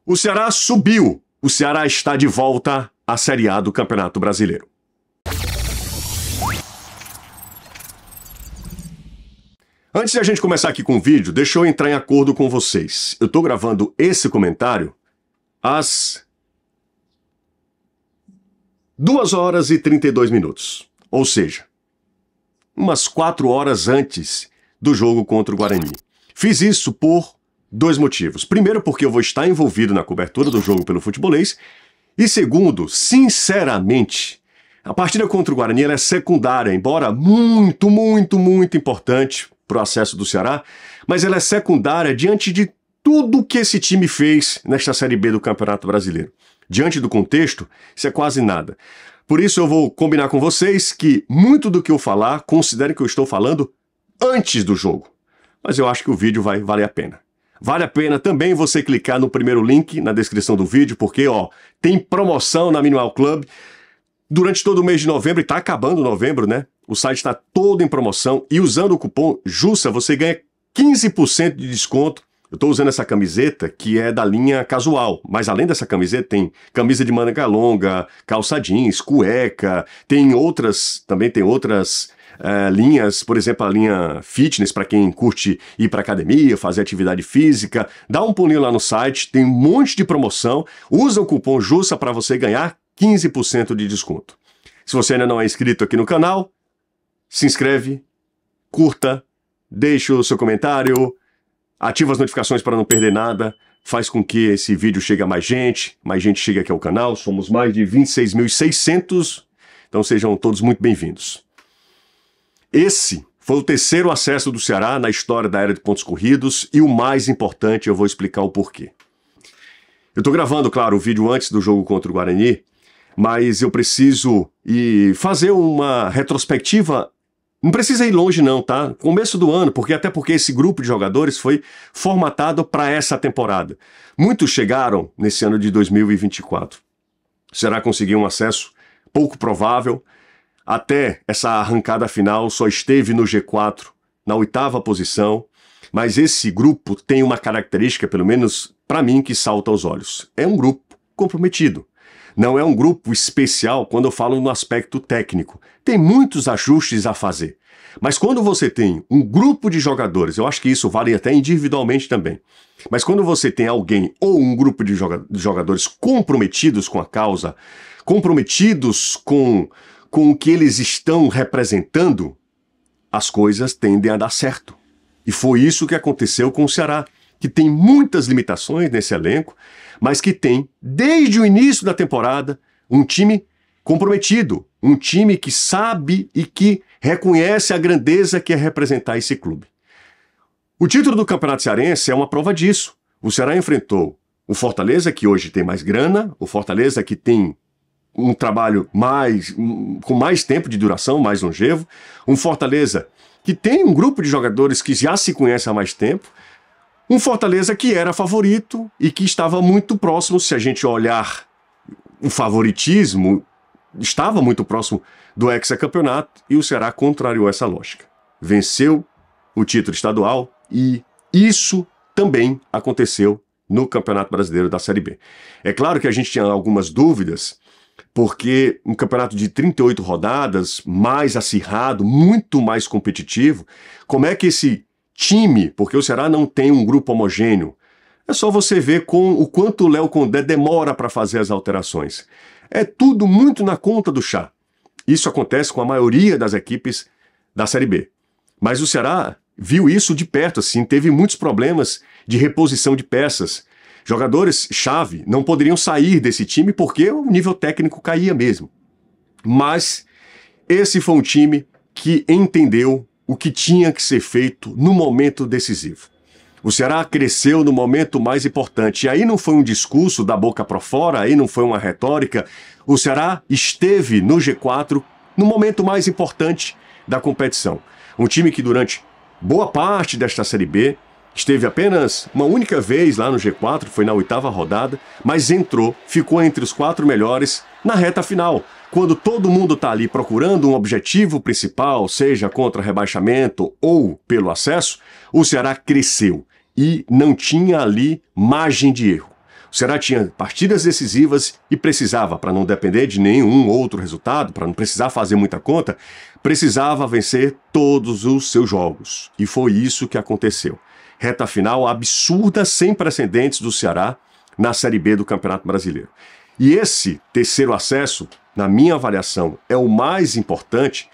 O Ceará subiu. O Ceará está de volta à Série A do Campeonato Brasileiro. Antes de a gente começar aqui com o vídeo, deixa eu entrar em acordo com vocês. Eu estou gravando esse comentário às 2 horas e 32 minutos. Ou seja, umas 4 horas antes do jogo contra o Guarani. Fiz isso por 2 motivos. Primeiro, porque eu vou estar envolvido na cobertura do jogo pelo Futebolês. E segundo, sinceramente, a partida contra o Guarani ela é secundária, embora muito importante para o acesso do Ceará, mas ela é secundária diante de tudo que esse time fez nesta Série B do Campeonato Brasileiro. Diante do contexto, isso é quase nada. Por isso eu vou combinar com vocês que muito do que eu falar, considerem que eu estou falando antes do jogo. Mas eu acho que o vídeo vai valer a pena. Vale a pena também você clicar no primeiro link na descrição do vídeo, porque tem promoção na Minimal Club durante todo o mês de novembro, e tá acabando novembro, né? O site está todo em promoção e usando o cupom JUSSA você ganha 15% de desconto. Eu estou usando essa camiseta que é da linha casual, mas além dessa camiseta tem camisa de manga longa, calça jeans, cueca, também tem outras linhas, por exemplo, a linha fitness para quem curte ir para academia, fazer atividade física. Dá um pulinho lá no site, tem um monte de promoção. Usa o cupom JUSSA para você ganhar 15% de desconto. Se você ainda não é inscrito aqui no canal, se inscreve, curta, deixa o seu comentário, ativa as notificações para não perder nada, faz com que esse vídeo chegue a mais gente chegue aqui ao canal. Somos mais de 26.600, então sejam todos muito bem-vindos. Esse foi o 3º acesso do Ceará na história da era de pontos corridos e o mais importante, eu vou explicar o porquê. Eu tô gravando, claro, o vídeo antes do jogo contra o Guarani, mas eu preciso fazer uma retrospectiva. Não precisa ir longe não, tá? Começo do ano, até porque esse grupo de jogadores foi formatado para essa temporada. Muitos chegaram nesse ano de 2024. O Ceará conseguiu um acesso pouco provável. Até essa arrancada final só esteve no G4, na 8ª posição, mas esse grupo tem uma característica, pelo menos para mim, que salta aos olhos. É um grupo comprometido. Não é um grupo especial quando eu falo no aspecto técnico. Tem muitos ajustes a fazer. Mas quando você tem um grupo de jogadores, eu acho que isso vale até individualmente também, mas quando você tem alguém ou um grupo de jogadores comprometidos com a causa, comprometidos com o que eles estão representando, as coisas tendem a dar certo. E foi isso que aconteceu com o Ceará, que tem muitas limitações nesse elenco, mas que tem, desde o início da temporada, um time comprometido, um time que sabe e que reconhece a grandeza que é representar esse clube. O título do Campeonato Cearense é uma prova disso. O Ceará enfrentou o Fortaleza, que hoje tem mais grana, o Fortaleza que tem um trabalho com mais tempo de duração, mais longevo, um Fortaleza que tem um grupo de jogadores que já se conhece há mais tempo, um Fortaleza que era favorito e que estava muito próximo, se a gente olhar o favoritismo, estava muito próximo do hexacampeonato, e o Ceará contrariou essa lógica. Venceu o título estadual e isso também aconteceu no Campeonato Brasileiro da Série B. É claro que a gente tinha algumas dúvidas, porque um campeonato de 38 rodadas, mais acirrado, muito mais competitivo, como é que esse time, porque o Ceará não tem um grupo homogêneo, é só você ver com o quanto o Léo Condé demora para fazer as alterações. É tudo muito na conta do chá. Isso acontece com a maioria das equipes da Série B. Mas o Ceará viu isso de perto, assim, teve muitos problemas de reposição de peças. Jogadores-chave não poderiam sair desse time porque o nível técnico caía mesmo. Mas esse foi um time que entendeu o que tinha que ser feito no momento decisivo. O Ceará cresceu no momento mais importante. E aí não foi um discurso da boca para fora, aí não foi uma retórica. O Ceará esteve no G4 no momento mais importante da competição. Um time que durante boa parte desta Série B esteve apenas uma única vez lá no G4, foi na 8ª rodada, mas ficou entre os 4 melhores na reta final, quando todo mundo está ali procurando um objetivo principal, seja contra rebaixamento ou pelo acesso. O Ceará cresceu e não tinha ali margem de erro. O Ceará tinha partidas decisivas e precisava, para não depender de nenhum outro resultado, para não precisar fazer muita conta, precisava vencer todos os seus jogos. E foi isso que aconteceu. Reta final absurda, sem precedentes do Ceará na Série B do Campeonato Brasileiro. E esse terceiro acesso, na minha avaliação, é o mais importante,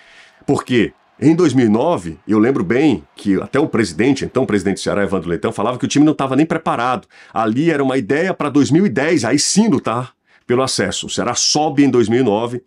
porque em 2009, eu lembro bem que até o presidente, então o presidente do Ceará, Evandro Leitão, falava que o time não estava nem preparado. Ali era uma ideia para 2010, aí sim lutar pelo acesso. O Ceará sobe em 2009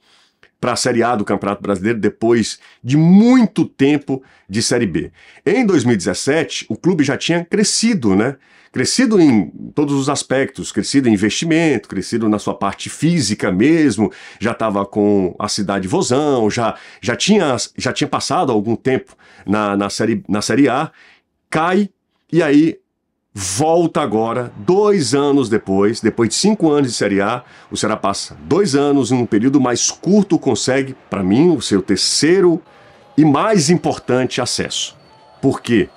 para a Série A do Campeonato Brasileiro depois de muito tempo de Série B. Em 2017, o clube já tinha crescido, né? Crescido em todos os aspectos, crescido em investimento, crescido na sua parte física mesmo, já estava com a cidade Vozão, já tinha passado algum tempo na série A, cai e aí volta agora, 2 anos depois de 5 anos de Série A, o Ceará passa 2 anos, em um período mais curto consegue, para mim, o seu terceiro e mais importante acesso. Por quê?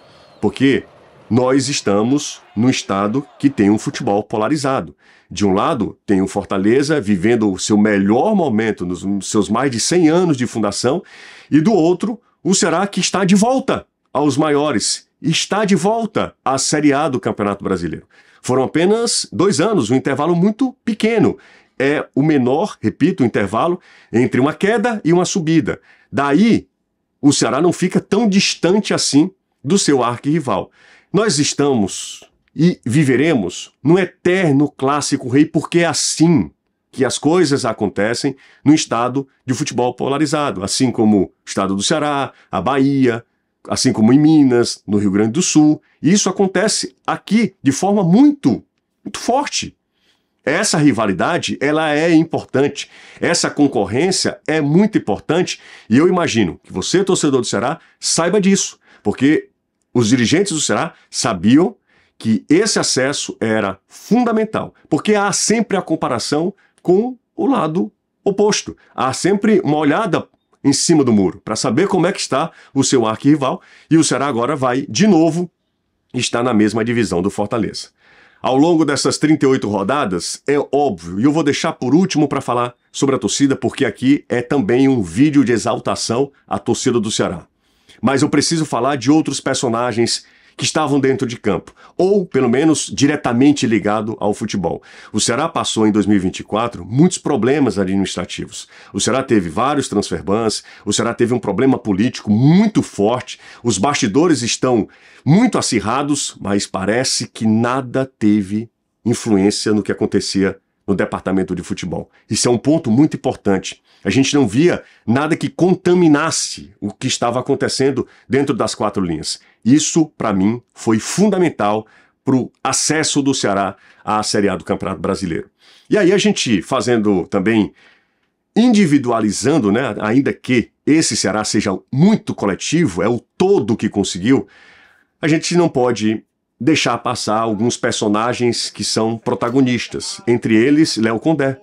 Porque nós estamos num estado que tem um futebol polarizado. De um lado, tem o Fortaleza vivendo o seu melhor momento nos seus mais de 100 anos de fundação, e do outro, o Ceará que está de volta aos maiores, está de volta à Série A do Campeonato Brasileiro. Foram apenas 2 anos, um intervalo muito pequeno. É o menor, repito, o intervalo entre uma queda e uma subida. Daí, o Ceará não fica tão distante assim do seu arquirrival. Nós estamos e viveremos no eterno clássico rei, porque é assim que as coisas acontecem no estado de futebol polarizado, assim como o estado do Ceará, a Bahia, assim como em Minas, no Rio Grande do Sul. E isso acontece aqui de forma muito forte. Essa rivalidade, ela é importante. Essa concorrência é muito importante e eu imagino que você, torcedor do Ceará, saiba disso, porque os dirigentes do Ceará sabiam que esse acesso era fundamental, porque há sempre a comparação com o lado oposto. Há sempre uma olhada em cima do muro para saber como é que está o seu arquirrival, e o Ceará agora vai, de novo, estar na mesma divisão do Fortaleza. Ao longo dessas 38 rodadas, é óbvio, e eu vou deixar por último para falar sobre a torcida, porque aqui é também um vídeo de exaltação à torcida do Ceará. Mas eu preciso falar de outros personagens que estavam dentro de campo, ou pelo menos diretamente ligado ao futebol. O Ceará passou em 2024 muitos problemas administrativos. O Ceará teve vários transfer bans, o Ceará teve um problema político muito forte, os bastidores estão muito acirrados, mas parece que nada teve influência no que acontecia no departamento de futebol. Isso é um ponto muito importante. A gente não via nada que contaminasse o que estava acontecendo dentro das 4 linhas. Isso, para mim, foi fundamental para o acesso do Ceará à Série A do Campeonato Brasileiro. E aí a gente fazendo também, individualizando, né, ainda que esse Ceará seja muito coletivo, é o todo que conseguiu, a gente não pode deixar passar alguns personagens que são protagonistas. Entre eles, Léo Condé,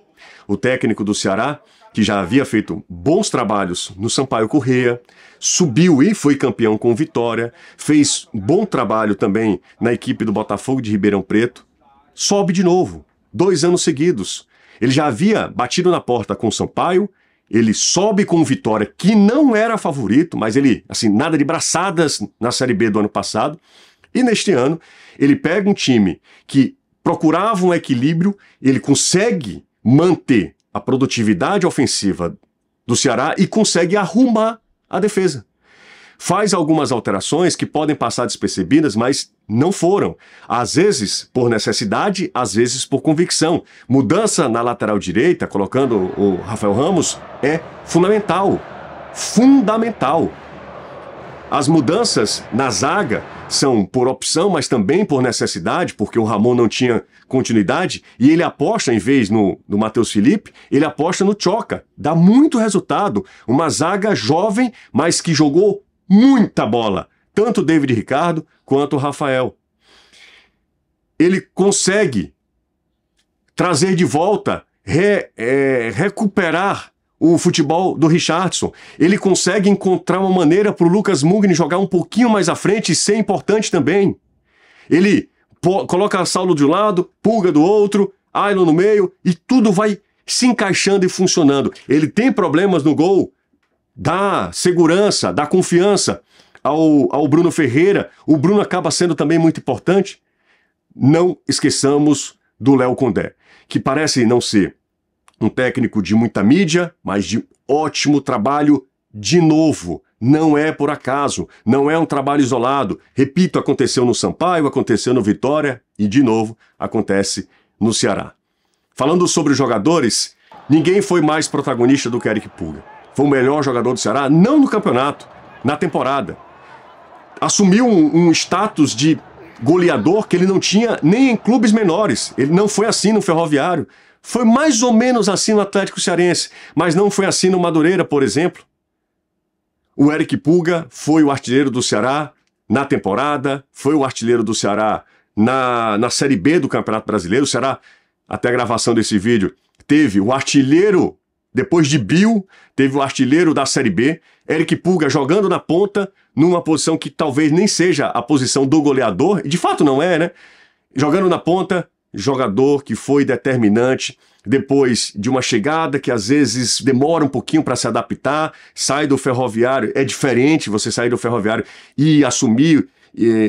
o técnico do Ceará, que já havia feito bons trabalhos no Sampaio Corrêa, subiu e foi campeão com Vitória, fez bom trabalho também na equipe do Botafogo de Ribeirão Preto, sobe de novo, 2 anos seguidos. Ele já havia batido na porta com o Sampaio, ele sobe com Vitória, que não era favorito, mas ele, assim, nada de braçadas na Série B do ano passado, e neste ano ele pega um time que procurava um equilíbrio, ele consegue manter a produtividade ofensiva do Ceará e consegue arrumar a defesa. Faz algumas alterações que podem passar despercebidas, mas não foram. Às vezes por necessidade, às vezes por convicção. Mudança na lateral direita, colocando o Rafael Ramos, é fundamental. Fundamental. As mudanças na zaga são por opção, mas também por necessidade, porque o Ramon não tinha continuidade, e ele aposta, em vez no Matheus Felipe, ele aposta no Tchoka. Dá muito resultado. Uma zaga jovem, mas que jogou muita bola. Tanto o David Ricardo quanto o Rafael. Ele consegue trazer de volta, recuperar o futebol do Richardson. Ele consegue encontrar uma maneira para o Lucas Mugni jogar um pouquinho mais à frente e ser importante também. Ele coloca Saulo de um lado, Pulga do outro, Ailon no meio e tudo vai se encaixando e funcionando. Ele tem problemas no gol, dá segurança, dá confiança ao Bruno Ferreira. O Bruno acaba sendo também muito importante. Não esqueçamos do Léo Condé, que parece não ser um técnico de muita mídia, mas de ótimo trabalho de novo. Não é por acaso, não é um trabalho isolado. Repito, aconteceu no Sampaio, aconteceu no Vitória e, de novo, acontece no Ceará. Falando sobre os jogadores, ninguém foi mais protagonista do que Eric Pulga. Foi o melhor jogador do Ceará, não no campeonato, na temporada. Assumiu um status de goleador que ele não tinha nem em clubes menores. Ele não foi assim no Ferroviário. Foi mais ou menos assim no Atlético Cearense, mas não foi assim no Madureira, por exemplo. O Eric Pulga foi o artilheiro do Ceará na temporada, foi o artilheiro do Ceará na Série B do Campeonato Brasileiro. O Ceará, até a gravação desse vídeo, teve o artilheiro, depois de Bill, teve o artilheiro da Série B, Eric Pulga jogando na ponta, numa posição que talvez nem seja a posição do goleador, e de fato não é, né? Jogando na ponta, jogador que foi determinante, depois de uma chegada que às vezes demora um pouquinho para se adaptar, sai do Ferroviário, é diferente você sair do Ferroviário e assumir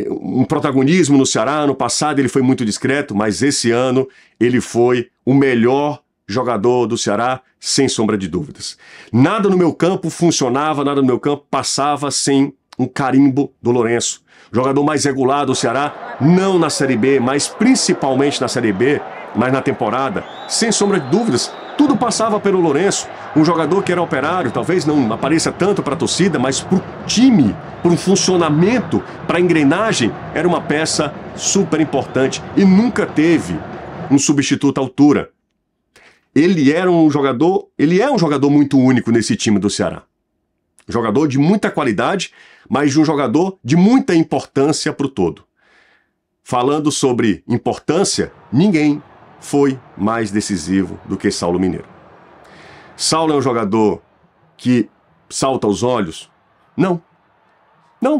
um protagonismo no Ceará. Ano passado ele foi muito discreto, mas esse ano ele foi o melhor jogador do Ceará, sem sombra de dúvidas. Nada no meu campo funcionava, nada no meu campo passava sem um carimbo do Lourenço. Jogador mais regular do Ceará, não na Série B, mas principalmente na Série B, mas na temporada, sem sombra de dúvidas, tudo passava pelo Lourenço. Um jogador que era operário, talvez não apareça tanto para a torcida, mas para o time, para um funcionamento, para a engrenagem, era uma peça super importante e nunca teve um substituto à altura. Ele é um jogador muito único nesse time do Ceará. Jogador de muita qualidade, mas de um jogador de muita importância para o todo. Falando sobre importância, ninguém foi mais decisivo do que Saulo Mineiro. Saulo é um jogador que salta aos olhos? Não. Não.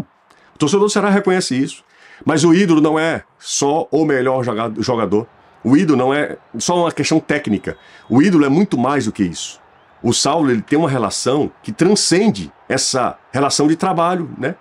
O torcedor do Ceará reconhece isso. Mas o ídolo não é só o melhor jogador. O ídolo não é só uma questão técnica. O ídolo é muito mais do que isso. O Saulo, ele tem uma relação que transcende essa relação de trabalho, né?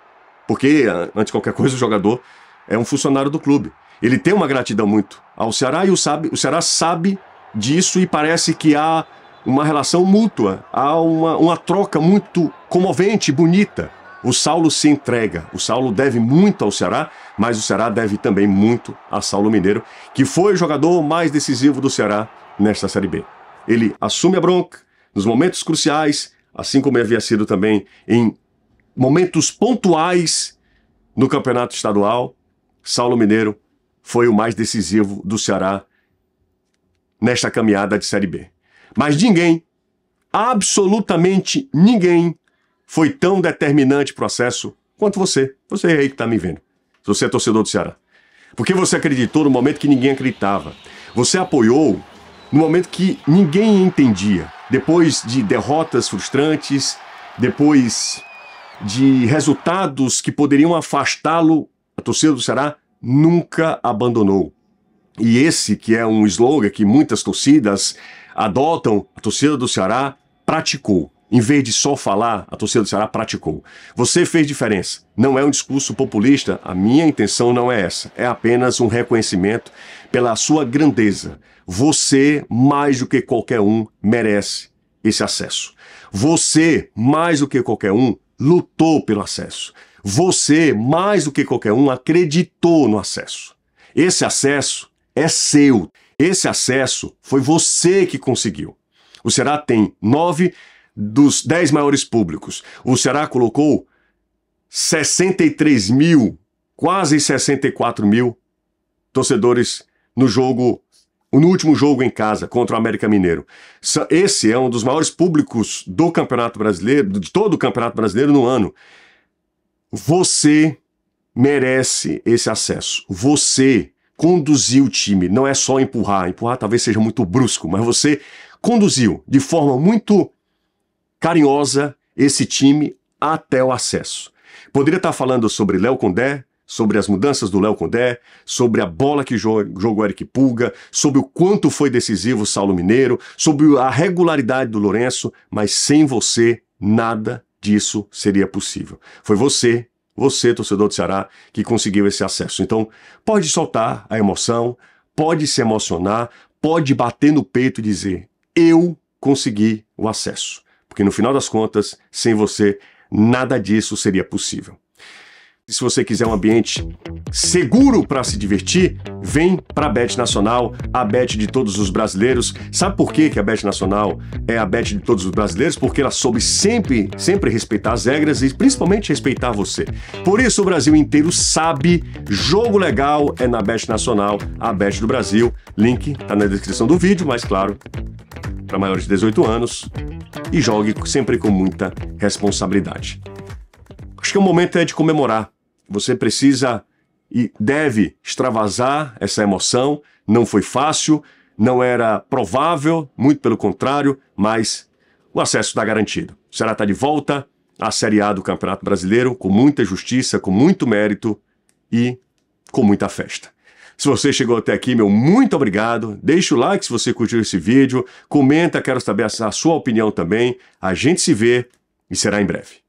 Porque, antes de qualquer coisa, o jogador é um funcionário do clube. Ele tem uma gratidão muito ao Ceará e o Ceará sabe disso e parece que há uma relação mútua, há uma troca muito comovente, bonita. O Saulo se entrega, o Saulo deve muito ao Ceará, mas o Ceará deve também muito a Saulo Mineiro, que foi o jogador mais decisivo do Ceará nesta Série B. Ele assume a bronca nos momentos cruciais, assim como havia sido também em momentos pontuais no Campeonato Estadual. Saulo Mineiro foi o mais decisivo do Ceará nesta caminhada de Série B. Mas ninguém, absolutamente ninguém, foi tão determinante para o acesso quanto você. Você aí que está me vendo. Se você é torcedor do Ceará. Porque você acreditou no momento que ninguém acreditava. Você apoiou no momento que ninguém entendia. Depois de derrotas frustrantes, depois de resultados que poderiam afastá-lo, a torcida do Ceará nunca abandonou. E esse que é um slogan que muitas torcidas adotam, a torcida do Ceará praticou. Em vez de só falar, a torcida do Ceará praticou. Você fez diferença. Não é um discurso populista. A minha intenção não é essa. É apenas um reconhecimento pela sua grandeza. Você, mais do que qualquer um, merece esse acesso. Você, mais do que qualquer um, lutou pelo acesso. Você, mais do que qualquer um, acreditou no acesso. Esse acesso é seu. Esse acesso foi você que conseguiu. O Ceará tem 9 dos 10 maiores públicos. O Ceará colocou 63 mil, quase 64 mil torcedores no último jogo em casa contra o América Mineiro. Esse é um dos maiores públicos do Campeonato Brasileiro, de todo o Campeonato Brasileiro no ano. Você merece esse acesso. Você conduziu o time, não é só empurrar. Empurrar talvez seja muito brusco, mas você conduziu de forma muito carinhosa esse time até o acesso. Poderia estar falando sobre Léo Condé, sobre as mudanças do Léo Condé, sobre a bola que jogou Eric Pulga, sobre o quanto foi decisivo o Saulo Mineiro, sobre a regularidade do Lourenço, mas sem você, nada disso seria possível. Foi você, torcedor do Ceará, que conseguiu esse acesso. Então, pode soltar a emoção, pode se emocionar, pode bater no peito e dizer, eu consegui o acesso. Porque no final das contas, sem você, nada disso seria possível. E se você quiser um ambiente seguro para se divertir, vem para a Bet Nacional, a Bet de todos os brasileiros. Sabe por que a Bet Nacional é a Bet de todos os brasileiros? Porque ela soube sempre respeitar as regras e principalmente respeitar você. Por isso o Brasil inteiro sabe, jogo legal é na Bet Nacional, a Bet do Brasil. Link tá na descrição do vídeo, mas claro, para maiores de 18 anos, e jogue sempre com muita responsabilidade. Acho que o momento é de comemorar. Você precisa e deve extravasar essa emoção. Não foi fácil, não era provável, muito pelo contrário, mas o acesso está garantido. O Ceará está de volta à Série A do Campeonato Brasileiro, com muita justiça, com muito mérito e com muita festa. Se você chegou até aqui, meu muito obrigado. Deixa o like se você curtiu esse vídeo. Comenta, quero saber a sua opinião também. A gente se vê e será em breve.